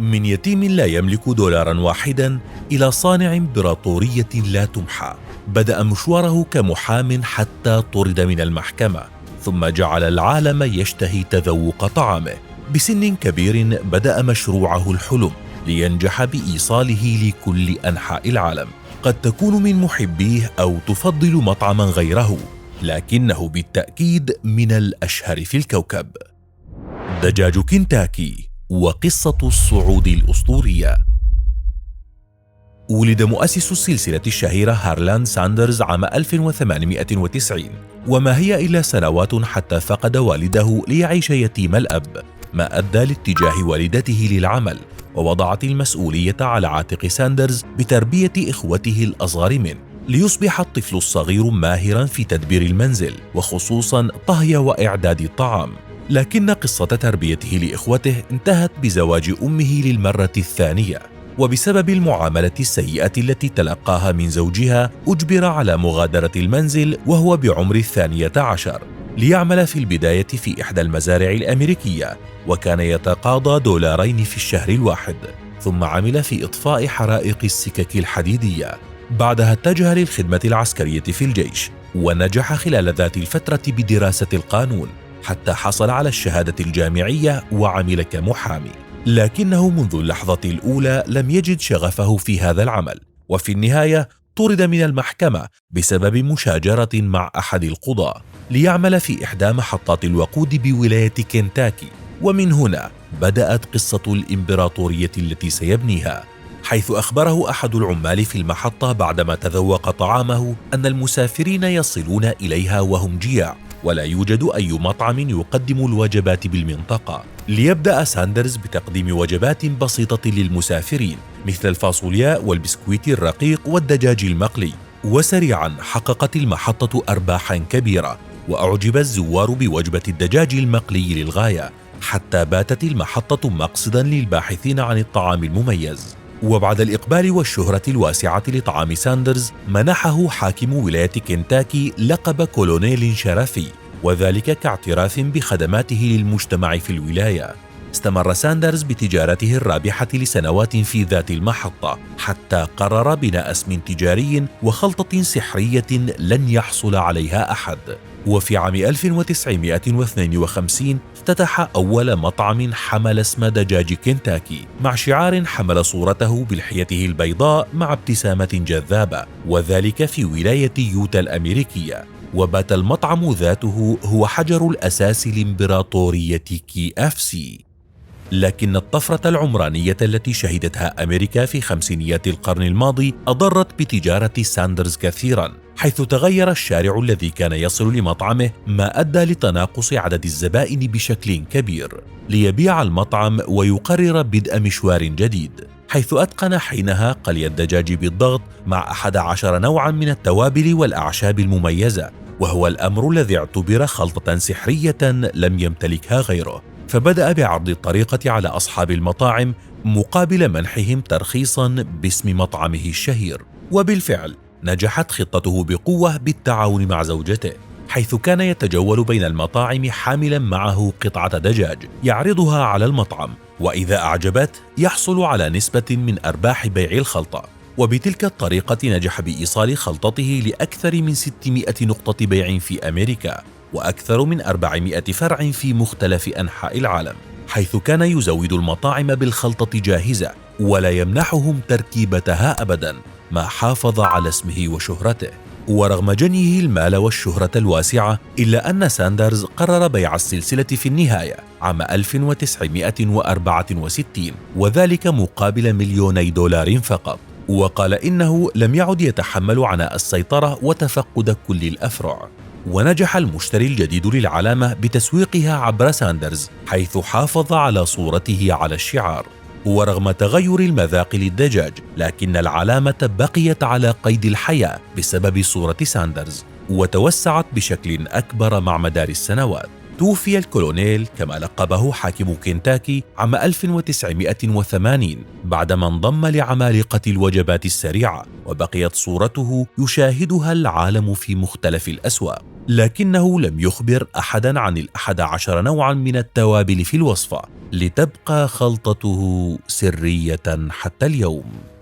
من يتيم لا يملك دولارا واحدا إلى صانع إمبراطورية لا تمحى. بدأ مشواره كمحام حتى طرد من المحكمة، ثم جعل العالم يشتهي تذوق طعامه. بسن كبير بدأ مشروعه الحلم لينجح بإيصاله لكل أنحاء العالم. قد تكون من محبيه أو تفضل مطعما غيره، لكنه بالتأكيد من الأشهر في الكوكب. دجاج كنتاكي وقصة الصعود الأسطورية. ولد مؤسس السلسلة الشهيرة هارلاند ساندرز عام 1890، وما هي إلا سنوات حتى فقد والده ليعيش يتيم الأب، ما أدى لاتجاه والدته للعمل، ووضعت المسؤولية على عاتق ساندرز بتربية إخوته الأصغر منه، ليصبح الطفل الصغير ماهرا في تدبير المنزل، وخصوصا طهي وإعداد الطعام. لكن قصة تربيته لإخوته انتهت بزواج أمه للمرة الثانية، وبسبب المعاملة السيئة التي تلقاها من زوجها أجبر على مغادرة المنزل وهو بعمر 12، ليعمل في البداية في إحدى المزارع الأمريكية، وكان يتقاضى $2 في الشهر الواحد، ثم عمل في إطفاء حرائق السكك الحديدية. بعدها اتجه للخدمة العسكرية في الجيش، ونجح خلال ذات الفترة بدراسة القانون حتى حصل على الشهادة الجامعية وعمل كمحامي. لكنه منذ اللحظة الأولى لم يجد شغفه في هذا العمل، وفي النهاية طرد من المحكمة بسبب مشاجرة مع أحد القضاة ليعمل في إحدى محطات الوقود بولاية كنتاكي. ومن هنا بدأت قصة الإمبراطورية التي سيبنيها، حيث أخبره أحد العمال في المحطة بعدما تذوق طعامه أن المسافرين يصلون إليها وهم جياع، ولا يوجد أي مطعم يقدم الوجبات بالمنطقة. ليبدأ ساندرز بتقديم وجبات بسيطة للمسافرين مثل الفاصولياء والبسكويت الرقيق والدجاج المقلي، وسريعا حققت المحطة أرباحا كبيرة، وأعجب الزوار بوجبة الدجاج المقلي للغاية، حتى باتت المحطة مقصدا للباحثين عن الطعام المميز. وبعد الإقبال والشهرة الواسعة لطعام ساندرز، منحه حاكم ولاية كنتاكي لقب كولونيل شرفي، وذلك كاعتراف بخدماته للمجتمع في الولاية. استمر ساندرز بتجارته الرابحة لسنوات في ذات المحطة، حتى قرر بناء اسم تجاري وخلطة سحرية لن يحصل عليها أحد. وفي عام 1952 افتتح أول مطعم حمل اسم دجاج كنتاكي، مع شعار حمل صورته بلحيته البيضاء مع ابتسامة جذابة، وذلك في ولاية يوتا الأمريكية. وبات المطعم ذاته هو حجر الأساس لإمبراطورية KFC. لكن الطفرة العمرانية التي شهدتها أمريكا في خمسينيات القرن الماضي أضرت بتجارة ساندرز كثيرا، حيث تغير الشارع الذي كان يصل لمطعمه، ما أدى لتناقص عدد الزبائن بشكل كبير. ليبيع المطعم ويقرر بدء مشوار جديد، حيث أتقن حينها قلي الدجاج بالضغط مع 11 نوعا من التوابل والأعشاب المميزة، وهو الأمر الذي اعتبر خلطة سحرية لم يمتلكها غيره. فبدأ بعرض الطريقة على أصحاب المطاعم مقابل منحهم ترخيصا باسم مطعمه الشهير. وبالفعل نجحت خطته بقوة بالتعاون مع زوجته، حيث كان يتجول بين المطاعم حاملا معه قطعة دجاج يعرضها على المطعم، وإذا أعجبت يحصل على نسبة من أرباح بيع الخلطة. وبتلك الطريقة نجح بإيصال خلطته لأكثر من 600 نقطة بيع في أمريكا، وأكثر من 400 فرع في مختلف أنحاء العالم، حيث كان يزود المطاعم بالخلطة جاهزة ولا يمنحهم تركيبتها أبدا، ما حافظ على اسمه وشهرته. ورغم جنيه المال والشهرة الواسعة، إلا أن ساندرز قرر بيع السلسلة في النهاية عام 1964، وذلك مقابل $2 فقط. وقال إنه لم يعد يتحمل عناء السيطرة وتفقد كل الأفرع. ونجح المشتري الجديد للعلامة بتسويقها عبر ساندرز، حيث حافظ على صورته على الشعار. ورغم تغير المذاق للدجاج، لكن العلامة بقيت على قيد الحياة بسبب صورة ساندرز، وتوسعت بشكل أكبر مع مدار السنوات. توفي الكولونيل كما لقبه حاكم كنتاكي عام 1980، بعدما انضم لعمالقة الوجبات السريعة، وبقيت صورته يشاهدها العالم في مختلف الأسواق. لكنه لم يخبر أحدا عن 11 نوعا من التوابل في الوصفة، لتبقى خلطته سرية حتى اليوم.